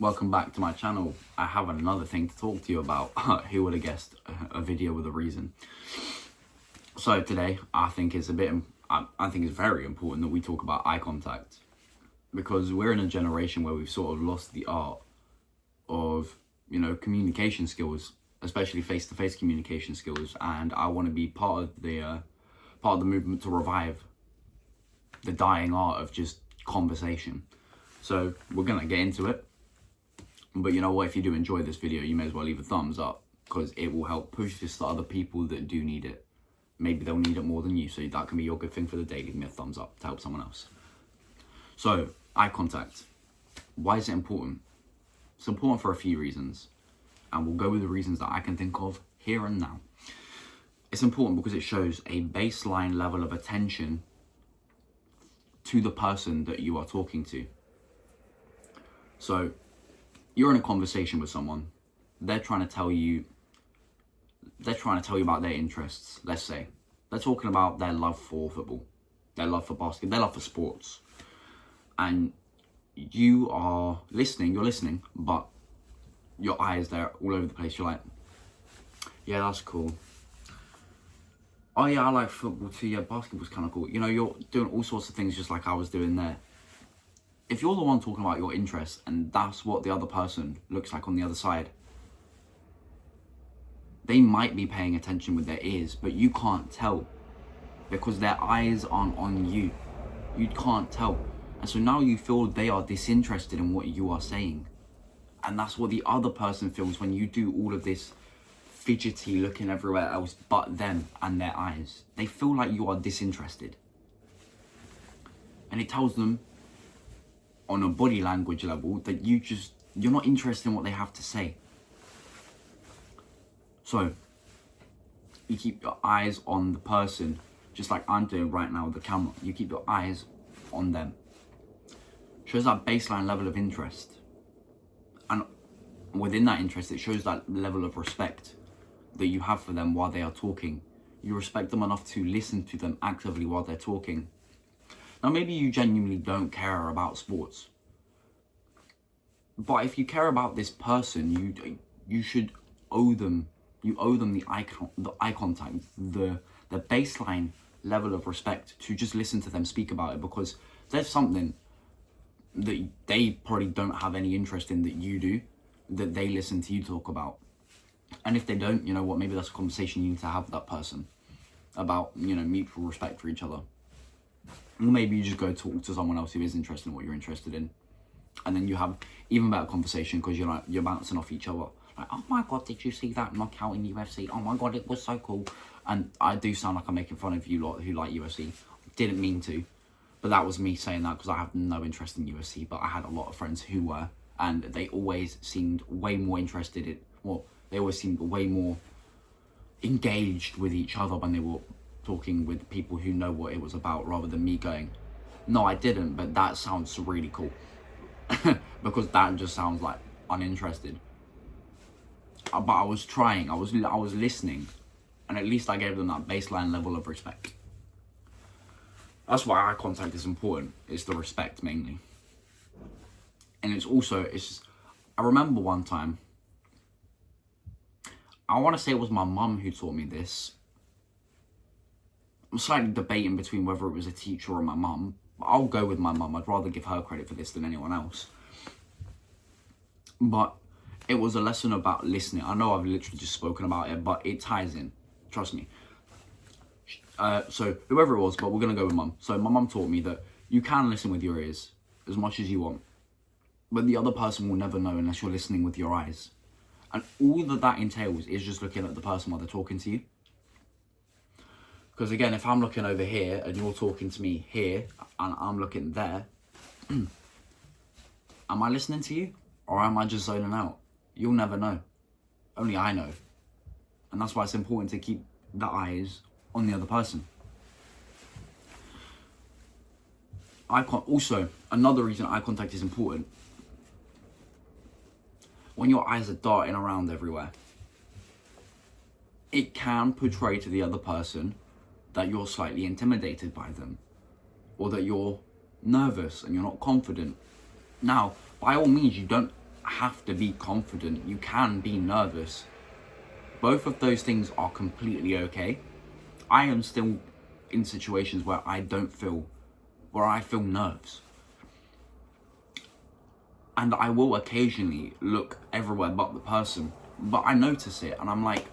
welcome back to my channel. I have another thing to talk to you about. Who would have guessed a video with a reason? So today, I think it's very important that we talk about eye contact, because we're in a generation where we've sort of lost the art of, communication skills, especially face-to-face communication skills. And I want to be part of the movement to revive the dying art of just conversation. So we're gonna get into it, but you know what, if you do enjoy this video, you may as well leave a thumbs up, because it will help push this to other people that do need it. Maybe they'll need it more than you, so that can be your good thing for the day. Leave me a thumbs up to help someone else. So eye contact, why is it important? It's important for a few reasons, and we'll go with the reasons that I can think of here and now. It's important because it shows a baseline level of attention to the person that you are talking to. So you're in a conversation with someone, they're trying to tell you about their interests. Let's say they're talking about their love for football, their love for basketball, their love for sports, and you are listening, but your eyes, they're all over the place. You're like, yeah, that's cool. Oh yeah, I like football too. Yeah, basketball's kind of cool. You're doing all sorts of things just like I was doing there. If you're the one talking about your interests and that's what the other person looks like on the other side, they might be paying attention with their ears, but you can't tell because their eyes aren't on you. You can't tell. And so now you feel they are disinterested in what you are saying. And that's what the other person feels when you do all of this fidgety looking everywhere else but them and their eyes. They feel like you are disinterested. And it tells them on a body language level that you're not interested in what they have to say. So you keep your eyes on the person, just like I'm doing right now with the camera. You keep your eyes on them. Shows that baseline level of interest. And within that interest, it shows that level of respect that you have for them while they are talking. You respect them enough to listen to them actively while they're talking. Now, maybe you genuinely don't care about sports, but if you care about this person, you should owe them. You owe them the eye contact, the baseline level of respect to just listen to them speak about it, because there's something that they probably don't have any interest in that you do, that they listen to you talk about. And if they don't, you know what, maybe that's a conversation you need to have with that person about, mutual respect for each other. Or maybe you just go talk to someone else who is interested in what you're interested in. And then you have even better conversation because you're bouncing off each other. Like, oh my God, did you see that knockout in UFC? Oh my God, it was so cool. And I do sound like I'm making fun of you lot who like UFC. Didn't mean to. But that was me saying that because I have no interest in UFC. But I had a lot of friends who were. And they always seemed way more interested in... Well, they always seemed way more engaged with each other when they were talking with people who know what it was about, rather than me going, no, I didn't, but that sounds really cool. Because that just sounds like uninterested. But I was trying, I was listening, and at least I gave them that baseline level of respect. That's why eye contact is important. It's the respect mainly. And I remember one time, I want to say it was my mum who taught me this. I'm slightly debating between whether it was a teacher or my mum. I'll go with my mum. I'd rather give her credit for this than anyone else. But it was a lesson about listening. I know I've literally just spoken about it, but it ties in. Trust me. So whoever it was, but we're going to go with mum. So my mum taught me that you can listen with your ears as much as you want, but the other person will never know unless you're listening with your eyes. And all that entails is just looking at the person while they're talking to you. Because again, if I'm looking over here and you're talking to me here and I'm looking there, am I listening to you or am I just zoning out? You'll never know. Only I know. And that's why it's important to keep the eyes on the other person. Also, another reason eye contact is important. When your eyes are darting around everywhere, it can portray to the other person that you're slightly intimidated by them, or that you're nervous and you're not confident. Now, by all means, you don't have to be confident. You can be nervous. Both of those things are completely okay. I am still in situations where I feel nerves. And I will occasionally look everywhere but the person. But I notice it and I'm like,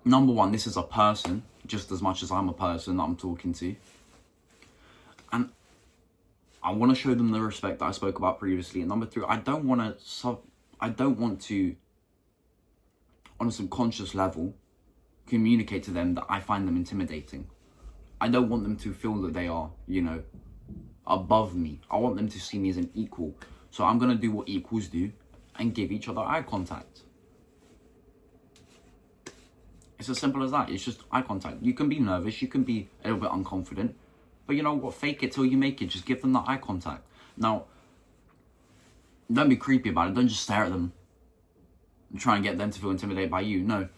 number one, this is a person just as much as I'm a person that I'm talking to. And I want to show them the respect that I spoke about previously. And number three, I don't want to, on a subconscious level, communicate to them that I find them intimidating. I don't want them to feel that they are, above me. I want them to see me as an equal. So I'm going to do what equals do and give each other eye contact. It's as simple as that. It's just eye contact. You can be nervous, you can be a little bit unconfident, but you know what? Fake it till you make it. Just give them that eye contact. Now, don't be creepy about it. Don't just stare at them and try and get them to feel intimidated by you. No.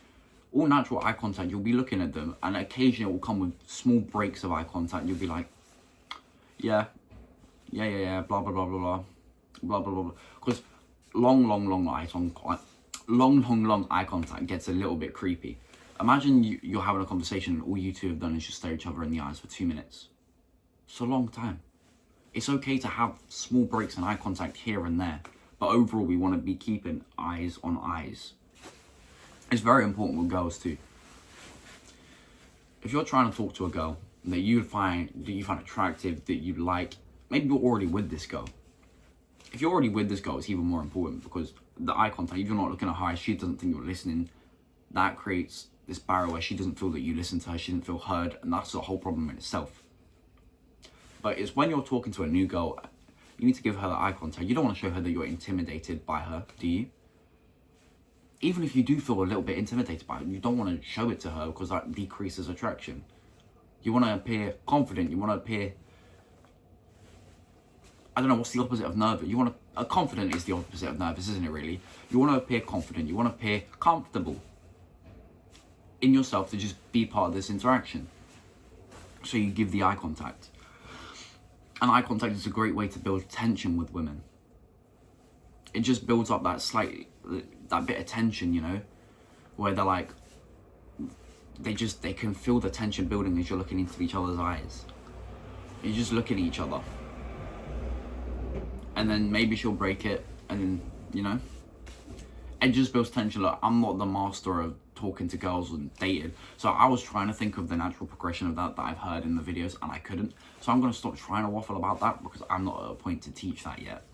All natural eye contact, you'll be looking at them, and occasionally it will come with small breaks of eye contact. You'll be like, yeah, blah, blah, blah, blah, blah, blah, blah, blah. Because long eye contact gets a little bit creepy. Imagine you're having a conversation and all you two have done is just stare each other in the eyes for 2 minutes. It's a long time. It's okay to have small breaks in eye contact here and there, but overall we want to be keeping eyes on eyes. It's very important with girls too. If you're trying to talk to a girl that you find attractive, that you like, maybe you're already with this girl. If you're already with this girl, it's even more important because the eye contact, if you're not looking at her eyes, she doesn't think you're listening. That creates this barrier where she doesn't feel that you listen to her, she doesn't feel heard, and that's a whole problem in itself. But it's when you're talking to a new girl, you need to give her the eye contact. You don't want to show her that you're intimidated by her, do you? Even if you do feel a little bit intimidated by her, you don't want to show it to her because that decreases attraction. You want to appear confident. You want to appear, I don't know, what's the opposite of nervous? Confident is the opposite of nervous, isn't it really? You want to appear confident. You want to appear comfortable in yourself to just be part of this interaction. So you give the eye contact. And eye contact is a great way to build tension with women. It just builds up that bit of tension, where they're like, they can feel the tension building as you're looking into each other's eyes. You're just looking at each other. And then maybe she'll break it, and it just builds tension. Look, I'm not the master of talking to girls and dating, so I was trying to think of the natural progression of that I've heard in the videos, and I couldn't. So I'm going to stop trying to waffle about that because I'm not at a point to teach that yet.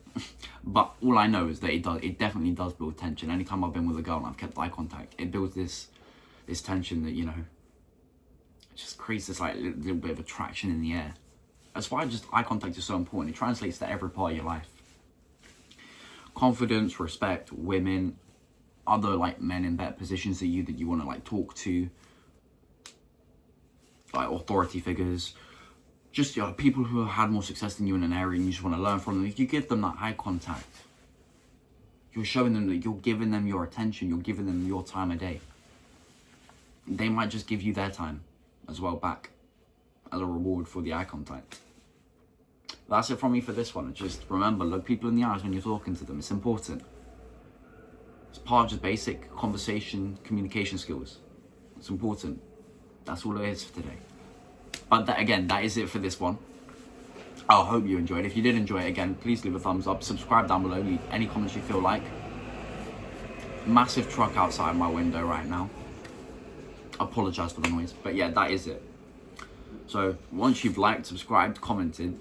But all I know is that it definitely does build tension. Anytime I've been with a girl and I've kept eye contact, it builds this tension that, it just creates this little bit of attraction in the air. That's why just eye contact is so important. It translates to every part of your life. Confidence, respect, women, other men in better positions than you that you want to talk to, authority figures, just people who have had more success than you in an area and you just want to learn from them. If you give them that eye contact, you're showing them that you're giving them your attention, you're giving them your time of day. They might just give you their time as well back as a reward for the eye contact. That's it from me for this one. Just remember, look people in the eyes when you're talking to them. It's important. It's part of just basic conversation, communication skills. It's important. That's all it is for today. But that is it for this one. I hope you enjoyed. If you did enjoy it, again, please leave a thumbs up. Subscribe down below. Leave any comments you feel like. Massive truck outside my window right now. Apologise for the noise. But yeah, that is it. So once you've liked, subscribed, commented,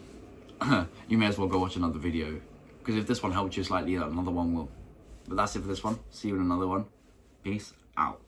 you may as well go watch another video. Because if this one helped you slightly, another one will. But that's it for this one. See you in another one. Peace out.